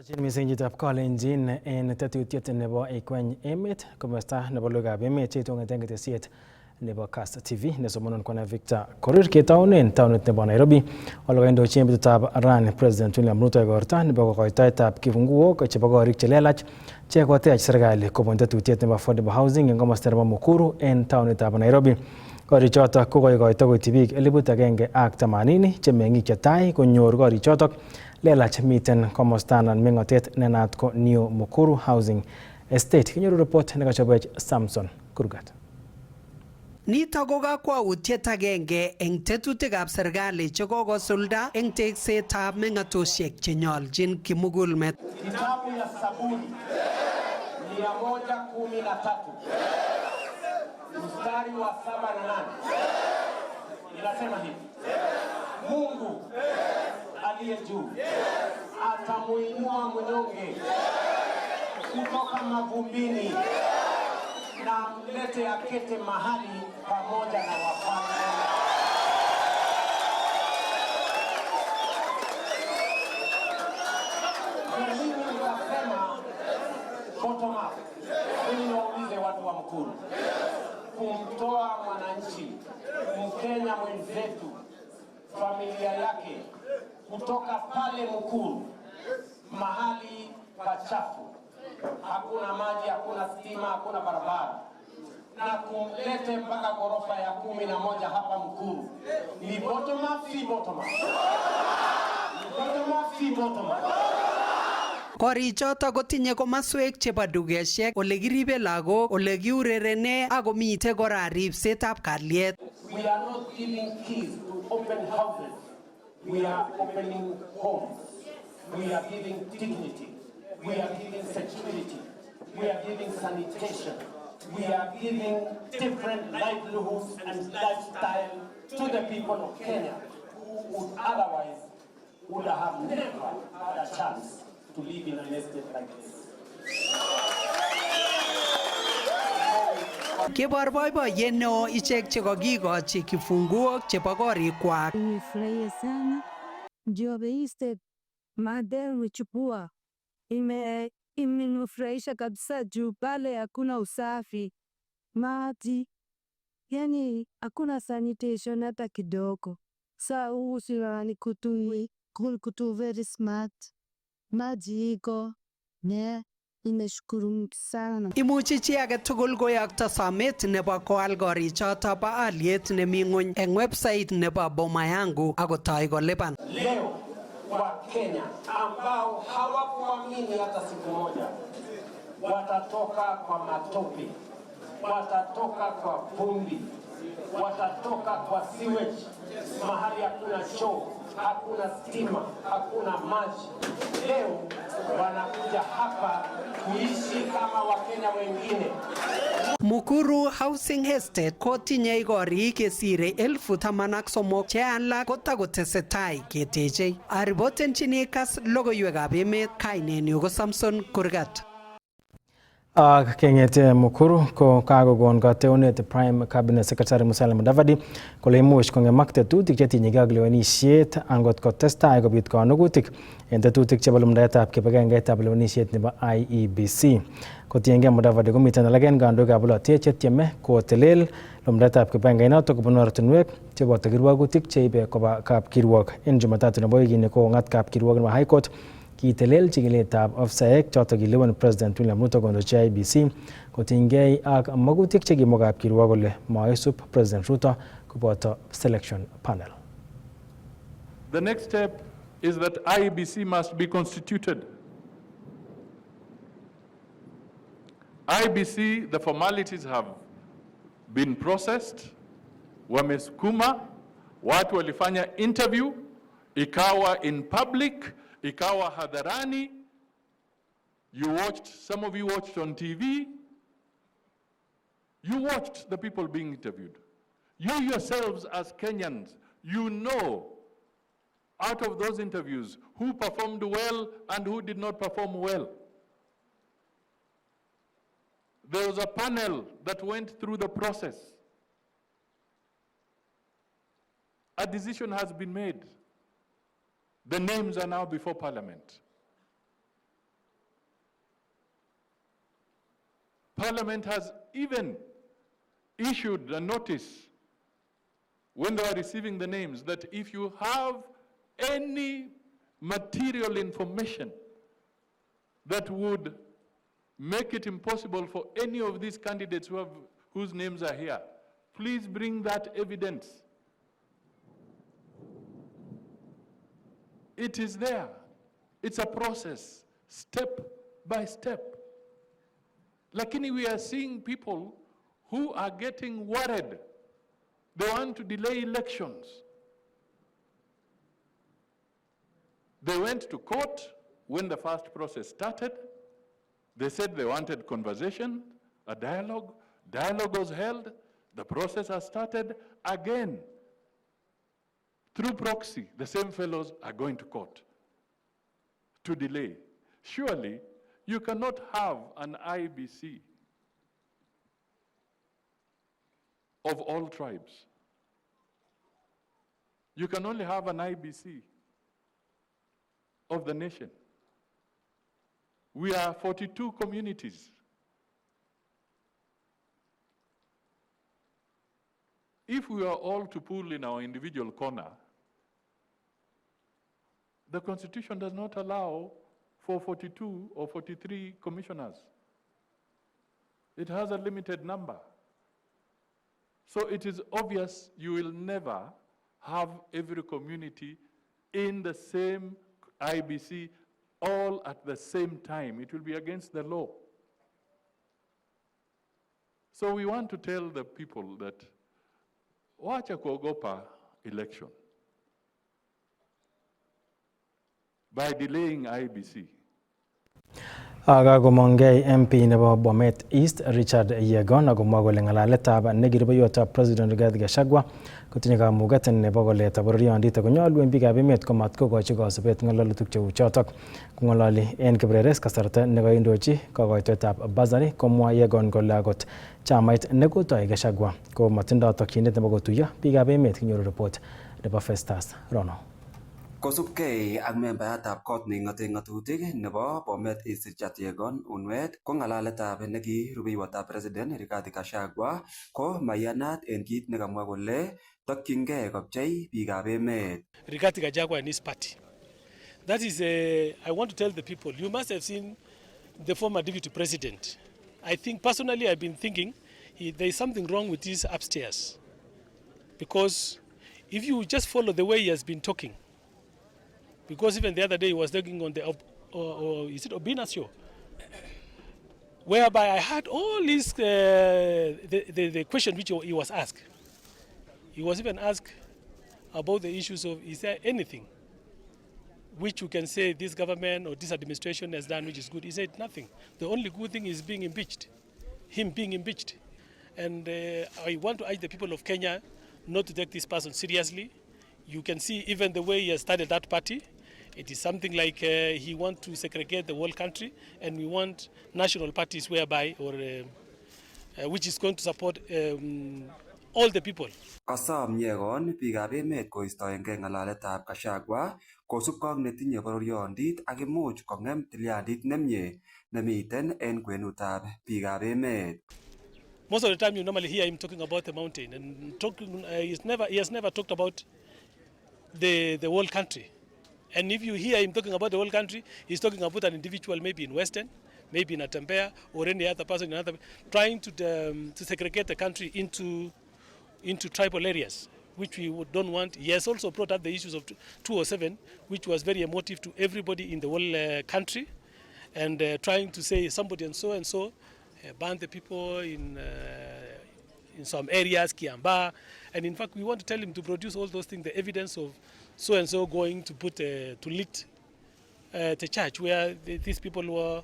Chin misingitab kalenjin en tetutiet nebo Ikweny Emet komosta nebo logoiwekab emet cheitong'eten ketesiet nebo Kass TV nesomonon kwana Victor Korir ketaunen taonit nebo Nairobi olokoindochin betutab rani President William Ruto igorta nebo kokoitoetab kifunguok chebo korik chelelach che kotech serikali kobun tetutiet nebo affordable housing en komosta nebo Mukuru en taonitab Nairobi. Korichotok ko koikoito koityi biik 180,000 che meng'ik chetai konyor korichotok lelach miten komosta anan meng'otet nenaat ko New Mukuru Housing Estate. Kinyoru report nekachobwech Samson Kurgat. Nito ko kakwautiet agenge eng tetutikab serikali che kokosulda eng teksetab meng'atosiek che nyoljin kimugulmet. Kitabu ya Saburi 113 mstari wa 7 na 8 inasema hivi: Mungu aliye juu atamuinua mnyonge kutoka mavumbini na mlete akete mahali pamoja na wafalme. Mimi nitasema bottom up. Mimi niwaulize watu wa Mkuru, kumtoa mwananchi Mkenya mwenzetu familia yake kutoka pale Mkuru mahali pachafu, hakuna maji, hakuna stima, hakuna barabara, na kumlete mpaka ghorofa ya 11 hapa Mkuru, ni bottom up, si bottom up? Ni bottom up, si bottom up? Korichoto kotinye komaswek chebo dukeshek, ole kiribe lagok, ole kiurerene ak komite kora ripsetab kalyet. We are not giving keys to open houses. We are opening homes. We are giving dignity. We are giving security. We are giving sanitation. We are giving different livelihoods and lifestyle to the people of Kenya who would otherwise would have never had a chance to live in an estate like this. Kibor boiboiyet neo ichek che kokikochi kifunguok chebo korikwak. Nimefurahia sana ndio beiste madem mchukua imenifurahisha kabisa juu pale hakuna usafi, maji, yani hakuna sanitation hata kidogo. Saa huu ni kutu very smart, maji iko ne. Nimeshukuru sana. Imuchi chi age tugul koyokto somet nebo koal korichoto bo aliet nemi ng'ony eng website nebo Boma Yangu akotoi kolipan. Leo wa Kenya ambao hawakuamini hata siku moja watatoka kwa matope, watatoka kwa vumbi, watatoka kwa sewage, mahali hakuna choo, hakuna stima, hakuna maji. Leo wanakuja hapa kuishi kama Wakenya wengine. Mukuru Housing Estate kotinye korik kesire 13,000 che alak kotakotesetai keteche. Aripotenchini Kass logoiwekab emet, kainenyu ko Samson Kurgat. Ak keng'ete Mukuru ko kakokon kateunet Prime Cabinet Secretary Musalia Mudavadi kole imuch kong'emak tetutik chetinyegei ak lewenisiet angot kotestai kobit konogutik en tetutik chebo lumdaetab kibagengeitab lewenisiet nebo IEBC. Kotiengei Mudavadi komiten alak en kandoikab bolotet chetieme kotelel lumdaetab kibagengeinotok kobun ortinwek cheboto kirwogutik cheibe koba kapkirwok. En Jumatatu nebo wikini kokong'at kapkirwok nebo High Court kitelel chikiletab ofisaek chotok kilewen President William Ruto kondochi IEBC kotinygei ak magutik chekimwa kapkirwok kole maisub President Ruto koboto selection panel. The next step is that IEBC must be constituted. IEBC, the formalities have been processed, wamesukuma, watu walifanya interview, ikawa in public, ikawa hadharani. You watched, some of you watched on TV. You watched the people being interviewed. You yourselves as Kenyans, you know out of those interviews who performed well and who did not perform well. There was a panel that went through the process. A decision has been made. The names are now before Parliament. Parliament has even issued a notice when they were receiving the names that if you have any material information that would make it impossible for any of these candidates whose names are here, please bring that evidence. It is there. It's a process, step by step. Lakini we are seeing people who are getting worried. They want to delay elections. They went to court when the first process started. They said they wanted conversation, a dialogue. Dialogue was held. The process has started again. Through proxy, the same fellows are going to court to delay. Surely, you cannot have an IBC of all tribes. You can only have an IBC of the nation. We are 42 communities. If we are all to pull in our individual corner, the Constitution does not allow for 42 or 43 commissioners. It has a limited number. So it is obvious you will never have every community in the same IBC all at the same time. It will be against the law. So we want to tell the people that wacha kuogopa election by delaying IBC. Kagomongei MP nebo Bomet East Richard Yegon agomwa kole ng'alaletab nekirubeiwotab President Rigathi Gachagua kotinye kamuget nebo koleta bororiondit akonyolu en biikab emet komat kokochi kosibet ng'alalutik cheu chotok. Kong'ololi en Kibreres kasarta nekoindochi kokoitoetab bursary komwa Yegon kole akot chamait nekotoi Gachagua ko matindoi tokyinet nebo kotuiyo biikab emet. Kinyoru report nebo Festus Rono. Kosubkei ak membayatab kot neing'ote ng'atutik nebo Bomet East Richard Yegon Unwet ko ng'alaletab nekirubeiwotab President Rigathi Gachagua ko maiyanat en kit nekamwa kole tokyingei kopchei biikab emet. Rigathi Gachagua and his party. That is, I want to tell the people, you must have seen the former deputy president. I think personally I've been thinking there is something wrong with his upstairs. Because if you just follow the way he has been talking, because even the other day he was talking on the, is it Obina show? Whereby I had all these, the question which he was asked. He was even asked about the issues of, is there anything which you can say this government or this administration has done which is good? He said nothing. The only good thing is being impeached, him being impeached. And I want to urge the people of Kenya not to take this person seriously. You can see even the way he has started that party. It is something like he wants to segregate the whole country, and we want national parties whereby, or which is going to support all the people. Kasom Yegon biikab emet koistoengei ng'alaletab Gachagua kosubkei ak netinye bororiondit ak imuch kong'em tilyandit nemie nemiten en kwenutab biikab emet. Most of the time you normally hear him talking about the mountain, and he has never talked about the whole country. And if you hear him talking about the whole country, he's talking about an individual maybe in Western, maybe in Atembea, or any other person in another, trying to segregate the country into tribal areas, which we don't want. He has also brought up the issues of 207, which was very emotive to everybody in the whole country, and trying to say somebody and so banned the people in some areas, Kiambaa, and in fact we want to tell him to produce all those things, the evidence of so going to put to lead the church where these people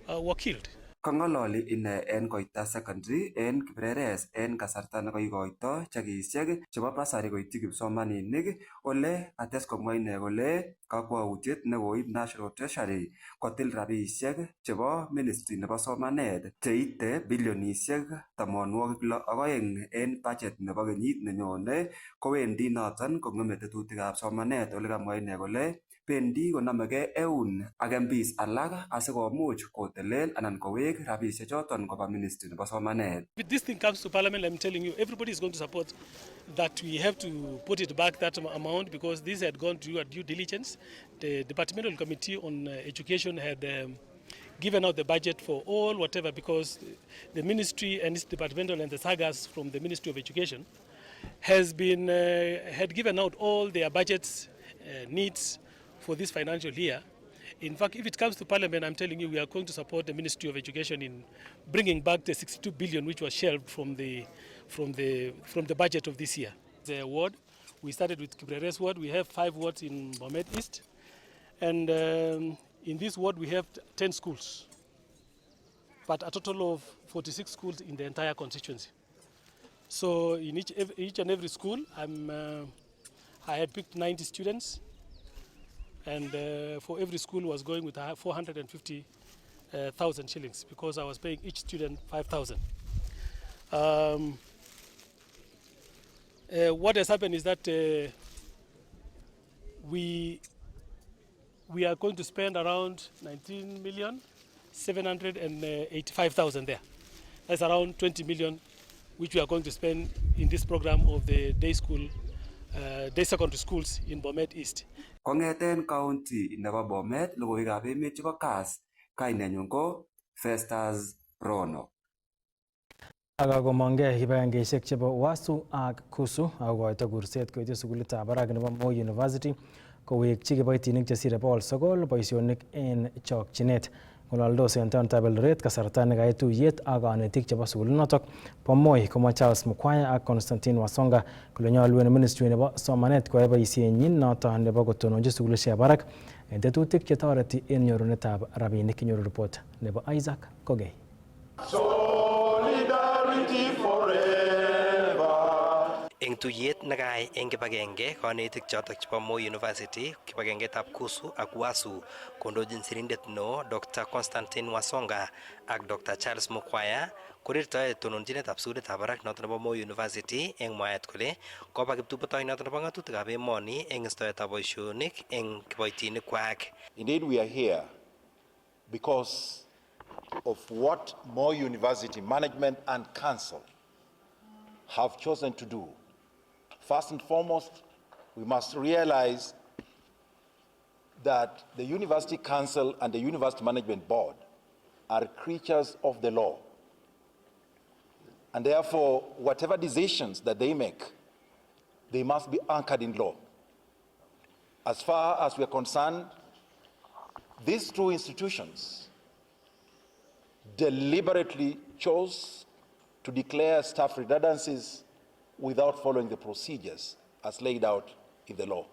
were killed. Kang'ololi ine en Koita Secondary en Kibreres en kasarta nekoikoito chekisiek chebo basari koityi kipsomaninik ole ates komwa ine kole kakwautiet nekoib National Treasury kotil rabisiek chebo Ministry nebo somanet cheite bilionisiek 62 en budget nebo kenyit nenyone kowendi noton kong'eme tetutikab somanet ole kamwa ine kole bendi konamegei eun ak MPs alak asikomuch kotelel anan kowek rabisiek choton koba ministry nebo somanet. If this thing comes to parliament, I'm telling you, everybody is going to support that we have to put it back that amount because this had gone through a due diligence. The departmental committee on education had given out the budget for all whatever because the ministry and its departmental and the sagas from the Ministry of Education has been had given out all their budgets needs for this financial year. In fact, if it comes to Parliament, I'm telling you, we are going to support the Ministry of Education in bringing back the 62 billion which was shelved from the budget of this year. The ward, we started with Kibrere's ward. We have 5 wards in Bomet East, and in this ward we have 10 schools, but a total of 46 schools in the entire constituency. So in each and every school, I had picked 90 students. And for every school was going with 450,000 shillings because I was paying each student 5,000. What has happened is that we are going to spend around 19,785,000 there. That's around 20 million, which we are going to spend in this program of the day secondary schools in Bomet East. Kongeten county nebo Bomet, logoiwekab emet chebo Kass, kainenyun ko Festus Rono. Akakomongei kibagengeisiek chebo Wasu ak Kusu akokoito kurset koityi sukulitab barak nebo Moi University kowekchi kiboitinik chesire 900 boisionik en chokchinet. Ng'ololdos en taonitab Eldoret kasarta nekait tuyet ak kanetik chebo sukulinotok bo Moi komwa Charles Mukwaya ak Constantine Wasonga kole nyolu en ministry nebo somanet koyai boisienyin noton nebo kotononchi sukulisiekab barak en tetutik chetoreti en nyorunetab rabinik. Nyoru report nebo Isaac Kogei. Solidarity forever. Eng tuyet nekayai eng kibagenge kanetik chotok chebo Moi University, kibagengetab Kusu ak Wasu kondochin sirindet neo Dr. Constantine Wasonga ak Dr. Charles Mukwaya korirtoe tononchinetab sukulitab barak noton nebo Moi University eng mwaet kole koba kiptubotoi noton nebo ng'atutikab emoni eng istoetab boisionik eng kiboitinikwak. Indeed, we are here because of what Moi University management and council have chosen to do. First and foremost, we must realize that the University Council and the University Management Board are creatures of the law. And therefore, whatever decisions that they make, they must be anchored in law. As far as we are concerned, these two institutions deliberately chose to declare staff redundancies without following the procedures as laid out in the law.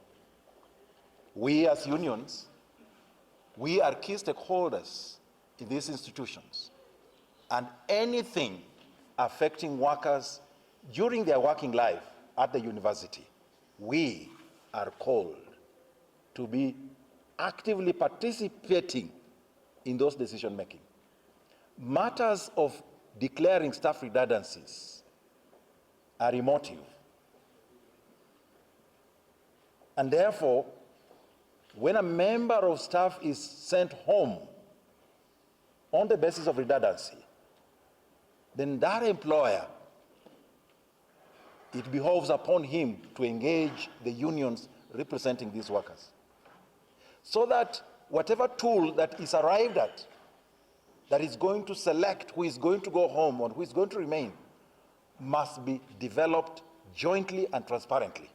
We as unions, we are key stakeholders in these institutions, and anything affecting workers during their working life at the university, we are called to be actively participating in those decision making. Matters of declaring staff redundancies are emotive. And therefore, when a member of staff is sent home on the basis of redundancy, then that employer, it behoves upon him to engage the unions representing these workers, so that whatever tool that is arrived at that is going to select who is going to go home or who is going to remain must be developed jointly and transparently.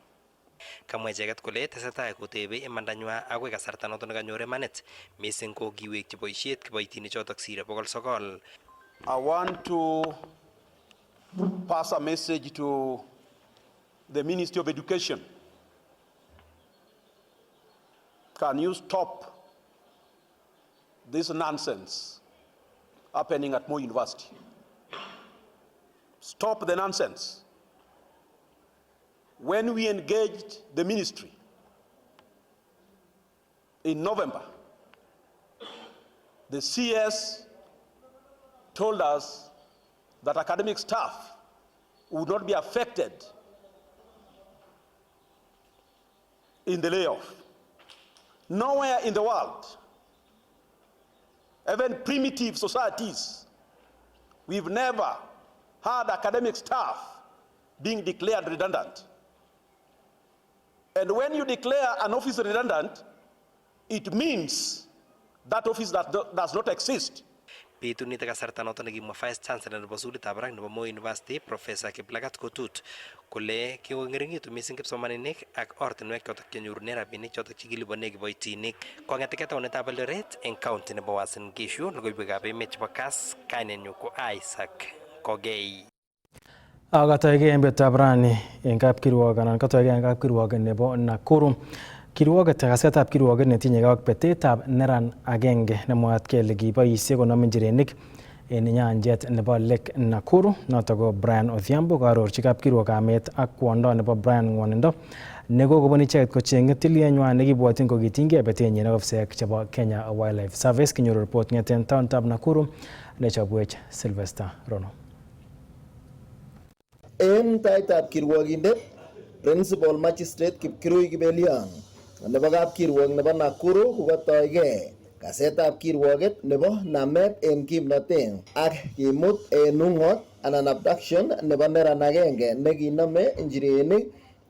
Kamwa icheket kole tesetai kotebe imandanywa agoi kasarta noton nekanyor imanit mising ko kiwekyi boisiet kiboitinik chotok sire 900. I want to pass a message to the Ministry of Education. Can you stop this nonsense happening at Moi University? Stop the nonsense. When we engaged the ministry in November, the CS told us that academic staff would not be affected in the layoff. Nowhere in the world, even primitive societies, we've never had academic staff being declared redundant. And when you declare an office redundant, it means that office does not exist. Betut kasarta noton nekimwa Vice Chancellor nebo sukulitab barak nebo Moi University Professor Kiplagat Kotut kole kikongeringitu missing kipsomaninik ak ortinwek chotok chenyorune rabinik chotok chekilipone kiboitinik kong'eteke taunetab Eldoret eng county nebo Uasin Gishu. Logoiwekab emet chebo Kass, kainenyu ko Isaac Kogei. Katoige en betutab rani en kapkirwok anan katoige en kapkirwok nebo Nakuru. Kirwoget kasetab kirwoget netinye ak betetab neran agenge nemwaat kele kiboisie konome njirenik en nyanjet nebo Lake Nakuru. Notok ko Brian Odhiambo kaarorchi kapkirwok kamet ak kwondo nebo Brian ngwonindo nekokobun icheket kocheng'e tilienywan nekibwotyin kokitinygei betenyin ak ofisaek chebo Kenya Wildlife Service. Kinyoru report ng'eten taonitab Nakuru nechobwech Sylvester Rono. En taitab kirwogindet Principal Magistrate Kipkirui Kibelian nebo kapkirwok nebo Nakuru kokatoige kasetab kirwoget nebo namet en kimnotet ak kimut en ung'ot anan abduction nebo neran agenge nekinome njirenik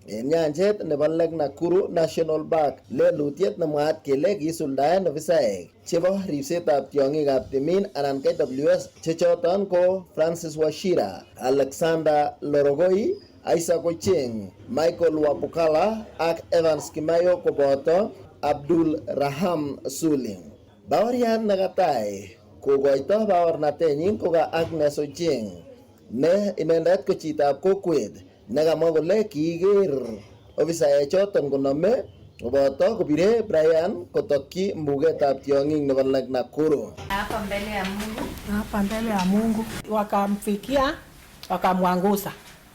en nyanjet nebo Lake Nakuru National Park. Lelutiet nemwaat kele kisuldaen ofisaek chebo ribsetab tiong'ikab timin anan KWS chechoton ko Francis Washira, Alexander Lorogoi, Isaac Ocheng, Michael Wabukala ak Evans Kimayo koboto Abdul Raham Suling. Baoriat nekatai kokoito baornatenyin ko ka Agnes Ocheng ne inendet ko chitab kokwet nekamwa kole kiiker ofisaek choton konome koboto kubire Brian kotokyi mbugetab tiong'ik nebo Lake Nakuru. Hapa mbele ya Mungu wakamfikia, wakamwangusa,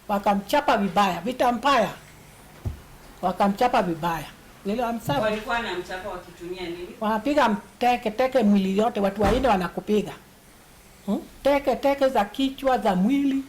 wakamchapa vibaya, vita mbaya, wakamchapa vibaya. Walikuwa wanamchapa wakitumia nini? Wanapiga teke mwili yote, watu waine wanakupiga teke za kichwa, za mwili.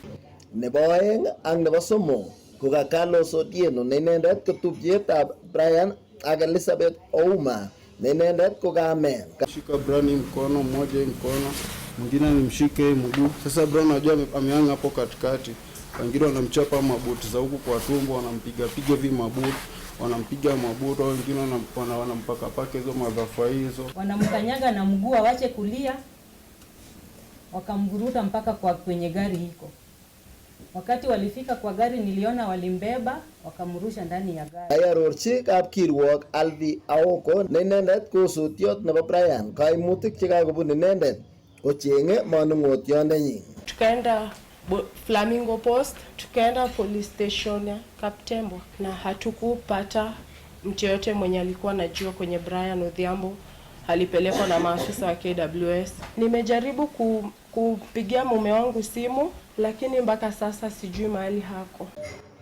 Nebo oeng ak nebo somok ko ka Carlos Otieno ne inendet ko tupchetab Brian ak Elizabeth Ouma ne inendet ko kamen. Shika Brian mkono mmoja, mkono mwingine nimshike mguu. Sasa Brian anajua ameanga hapo katikati, wengine wanamchapa mabuti za huku kwa tumbo, wanampiga hivi mabuti, wanampiga mabuti, wengine wanampaka paka hizo madhafa hizo, Wanamkanyaga na mguu awache kulia, wakamvuruta mpaka kwenye gari hiko. Wakati walifika kwa gari niliona walimbeba wakamrusha ndani ya gari. Ayarorchi kapkirwok Alvi Aoko ne inendet ko sotiot nebo Brian kaimutik chekakobun inendet kocheng'e manung'otiondenyin. Tukaenda Flamingo Post, tukaenda police station ya Kaptembo na hatukupata mtu yote mwenye alikuwa anajua kwenye Brian Odhiambo alipelekwa na maafisa wa KWS. Nimejaribu kupigia mume wangu simu lakini mpaka sasa sijui mahali hako.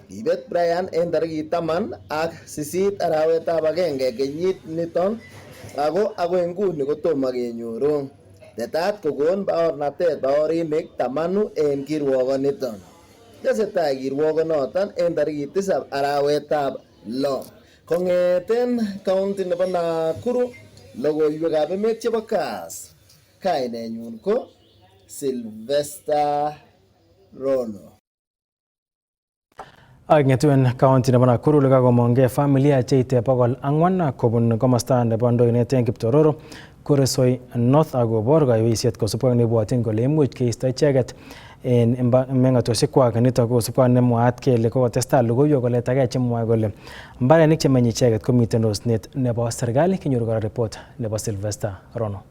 Ibet Brian en tarikit 18 arawetab agenge kenyit niton ako agoi nguni kotomo kenyoru. Tetat kokon baornatet baorinik 10 en kirwokoniton. Tesetai kirwokonoton en tarikit 7 arawetab 6. Kong'eten county nebo Nakuru, logoiwekab emet chebo Kass. Kainenyun ko Sylvester Rono. Ak ng'etuen county nebo Nakuru lekakomong'e familia cheite 400 kobun komosta nebo Ndoinet en Kiptororo Kuresoi North akobor kaiweisiet kosubkei nebwotyin kole imuch keisto icheket en meng'otosiekwak. Nitok kosubkei nemwaat kele kokotestai logoiwek koletagei chemwoe kole mbarenik chemenye icheket komiten osnet nebo serikali. Kinyoru kora report nebo Sylvester Rono.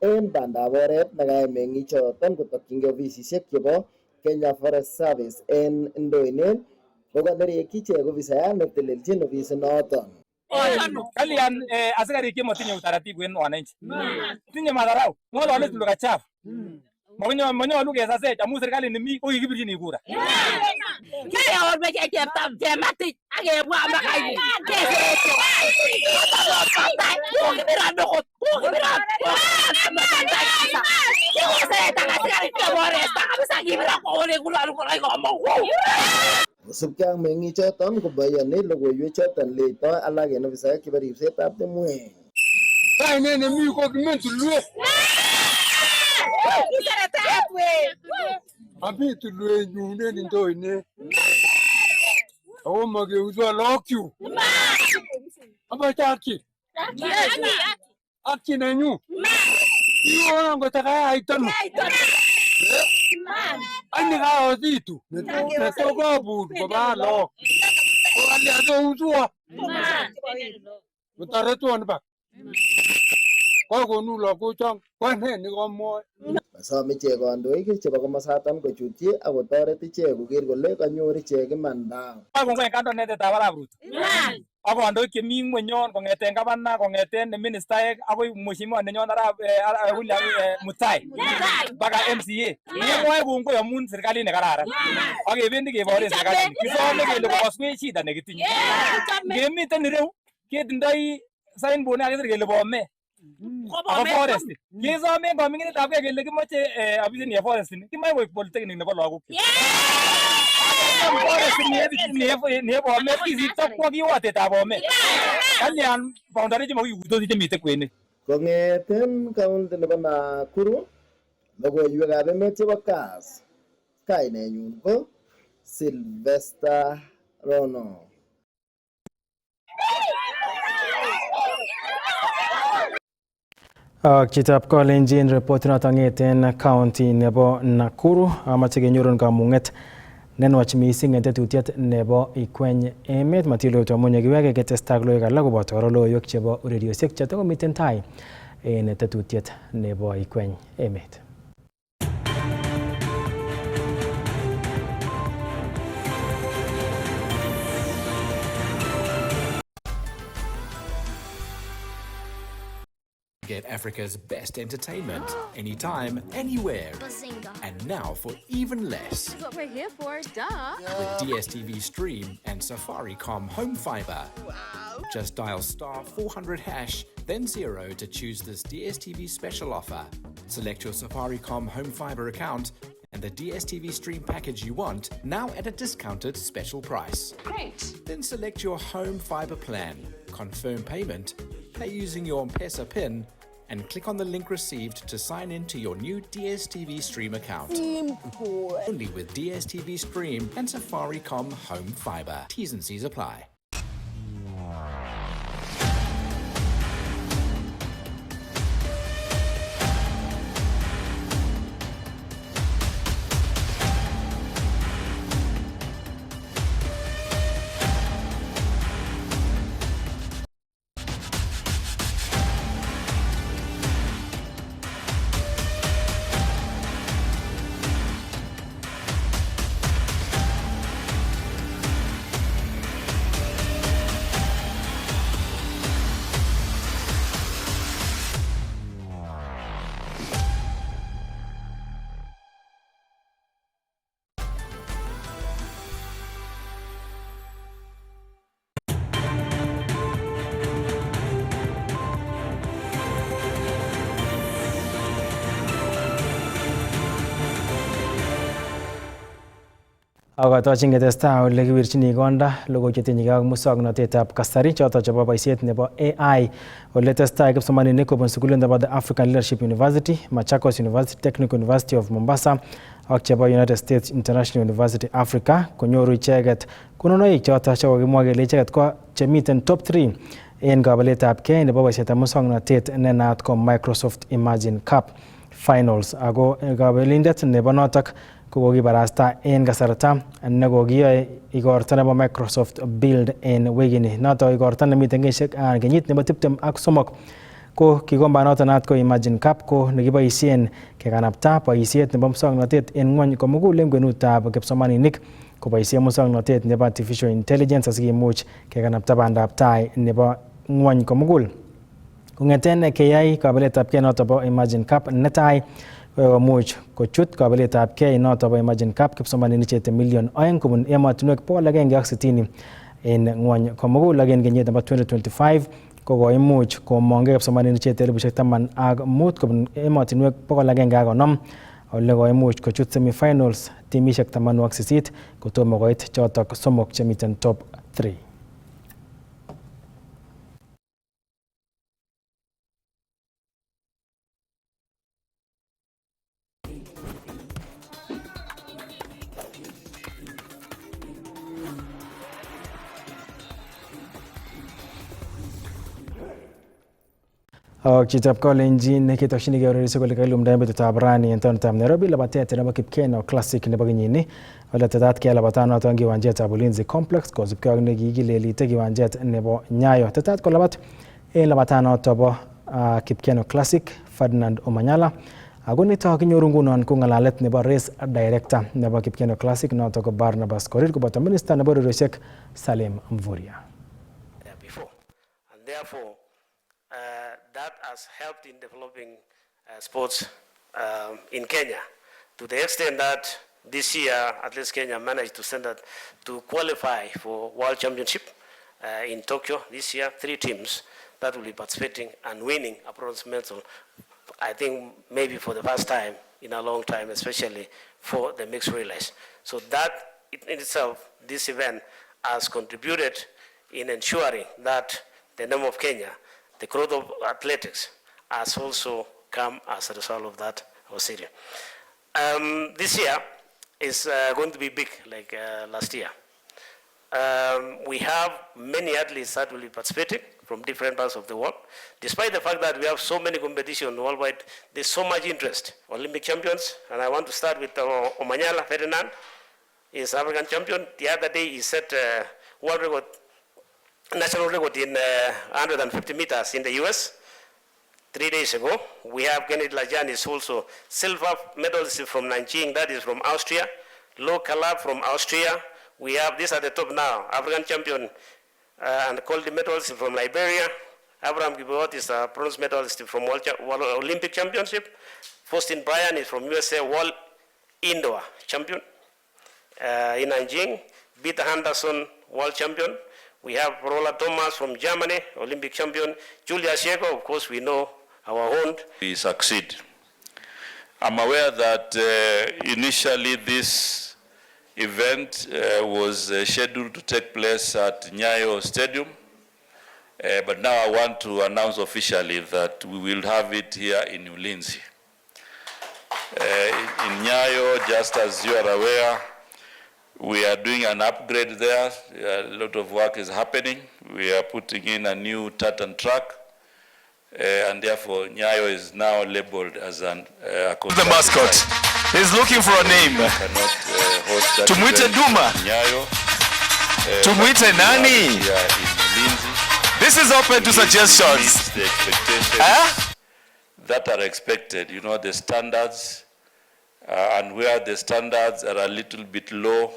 En bandab oret nekayai meng'ichoton kotokyingei ofisisiek chebo Kenya Forest Service en Ndoinet kokanerekyi ichek ofisayat netelelchin ofisinoton. Kalian askarik chemotinye utaratibu en wananchi. Tinye madharau. Ng'olole tukuk chafu. Manyalu kesasech amu serikali nemi ko kikibirchini kura. Keor meche cheptam chematik akebwa makai. Kosubkei ak meng'ichoton kobayani logoiwechoton leitoi alak en ofisaek chebo ripsetab timwek. Kainet nemi ko kimen tulwet. Abi tulwet nyunen indoine. Ako makeuzwa lokyu. Abachaki. Aki nenyu. Iyo ngotaka aitano. Ani kaositu. Netoko bud koba lok. Ali azouzwa. Mutaretuan ba. Kokonu lagochang kwane ni komoe. Kasom ichek kandoik chebo komosaton kochutyi ak kotoret ichek koker kole kanyor ichek imanda. Kongoi kandoinatetab arap Ruto. Ak kandoik chemi ngwenyon kong'eten gavana, kong'eten ministaek akoi mheshimiwa nenyon arap William Mutai mpaka MCA. Kemwoe kongoi amun serikalit nekararan. Ak kebendi keboren serikalit. Kisome kele kokoswech shida nekitinye. Ngemiten ireu ketindoi signboard nekakisir kele Bomet. Ako forest. Kisome koming'inetab kei kele kimoche ofisit ni forest ni. Kimoche koik polytechnic nebo lagok. Forest ni Bomet kisipto kwo kiwotetab Bomet. Kalyan boundary chemokikuitosi chemite kwenet. Kong'eten kaunti nebo Nakuru, logoiwekab emet chebo Kass. Kainenyun ko Sylvester Rono. Chitab Kalenjin report noton ng'eten county nebo Nakuru amache kenyorun kamung'et nenwach mising en tetutiet nebo Ikweny Emet matilo tomunye kiwege ketestai logoiwek alak koboto logoiwek chebo ureriosiek chetakomiten tai en tetutiet nebo Ikweny Emet. Get Africa's best entertainment anytime, anywhere. Bazinga. And now for even less. That's what we're here for, duh. With DSTV Stream and Safaricom Home Fiber. Wow. Just dial *400# then 0 to choose this DSTV special offer. Select your Safaricom Home Fiber account and the DSTV Stream package you want, now at a discounted special price. Great. Then select your home fiber plan, confirm payment, pay using your M-Pesa PIN, and click on the link received to sign in to your new DSTV Stream account. Simple. Only with DSTV Stream and Safaricom Home Fiber. T's and C's apply. Akotochin ketestai ole kiwirchini konda logoiwek chetinye ak muswoknotetab kasari choto chebo boisiet nebo AI ole testai kipsomaninik kobun sukulit nebo The African Leadership University, Machakos University, Technical University of Mombasa ak chebo United States International University Africa konyoru icheket konunoik choto chekokimwa kele icheket ko chemiten top 3 en kabeletab kei nebo boisietab muswoknotet ne naat ko Microsoft Imagine Cup Finals ako kabelindet nebo notok kokibarasta en kasarta nekokiyoe igorta nebo Microsoft Build en wigini. Noto igorta nemiten kenyit nebo 23 ko kikombanoto naat ko Imagine Cup ko nekiboisien kekanapta boisiet nebo muswoknotet en ngwony komugul en kwenutab kipsomaninik koboisien muswoknotet nebo artificial intelligence asikimuch kekanapta bandab tai nebo ngwony komugul. Kong'eten keyai kabeletabgei noto bo Imagine Cup netai komuch kochut kabeletabgei noto bo Imagine Cup kipsomaninik chete million 2 kobun emotinwek 160 en ng'wony komugul ak en kenyit nebo 2025 kokoimuch komong'e kipsomaninik chete 10,500 kobun emotinwek 150 ole koimuch kochut semi-finals timishek 88 kotomo koit chotok somok chemiten top 3. Chitab Kalenjin ketokchinigei urerisiek kole kailumdaen betutab rani en taonitab Nairobi labatet nebo Kipkeno Classic nebo kenyini ole tetat kelabatonoto en kiwanjetab Ulinzi Complex kosubkei ak nekikilelite kiwanjet nebo Nyayo. Tetat kolabat en labatanoto bo Kipkeno Classic Ferdinand Omanyala ako nito kinyoru ngunon ko ng'alalet nebo race director nebo Kipkeno Classic noto ko Barnabas Korir koboto minister nebo urerisiek Salim Mvurya. That has helped in developing sports in Kenya to the extent that this year at least Kenya managed to send to qualify for World Championship in Tokyo this year. 3 teams that will be participating and winning a bronze medal, I think maybe for the first time in a long time, especially for the mixed relays. So that in itself, this event has contributed in ensuring that the name of Kenya, the growth of athletics, has also come as a result of that city. This year is going to be big like last year. We have many athletes that will be participating from different parts of the world. Despite the fact that we have so many competitions worldwide, there's so much interest. Olympic champions, and I want to start with Omanyala Ferdinand. He's African champion. The other day he set world record, national record in 150 meters in the US 3 days ago. We have Kenneth Lajan is also silver medalist from Nanjing, that is from Austria. Lo Kalab from Austria. We have this at the top now, African champion and gold medalist from Liberia. Abraham Gibeot is a bronze medalist from World Olympic Championship. Faustin Bryan is from USA, World Indoor Champion in Nanjing. Peter Henderson, World Champion. We have Roland Thomas from Germany, Olympic champion. Julia Shego, of course, we know our own. We succeed. I'm aware that initially this event was scheduled to take place at Nyayo Stadium, but now I want to announce officially that we will have it here in Ulinzi. In Nyayo, just as you are aware, we are doing an upgrade there. A lot of work is happening. We are putting in a new tartan track, and therefore Nyayo is now labeled as the mascot. He's looking for a name. Tumwite Duma. Nyayo. Tumwite Nani. This is open to suggestions. The expectations that are expected, you know, the standards, and where the standards are a little bit low,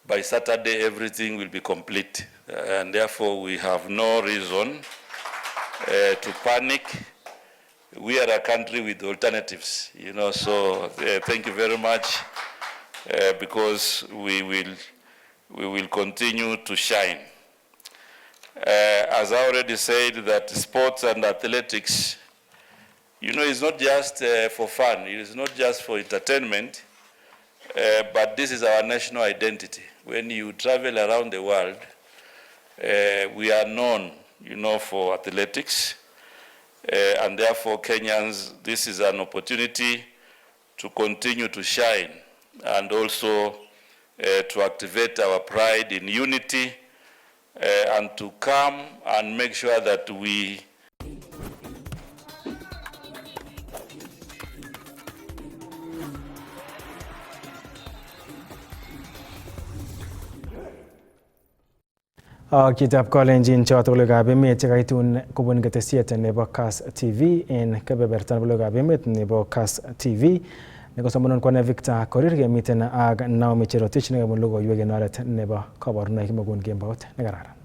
by Saturday everything will be complete. And therefore we have no reason to panic. We are a country with alternatives, you know, so thank you very much, because we will continue to shine. As I already said, that sports and athletics, you know, it's not just for fun, it is not just for entertainment, but this is our national identity. When you travel around the world, we are known, you know, for athletics, and therefore Kenyans, this is an opportunity to continue to shine and also to activate our pride in unity, and to come and make sure that we Kitab Kalenjin choto logoiwekab emet chekaitun kobun ketesiet nebo Kass TV en kebeberta nebo logoiwekab emet nebo Kass TV nekosomanon kwane Victor Korir kemiten ak Naomi Cherotich nekabun logoiwek en oret nebo kabarunoik kimakon kembout nekararan.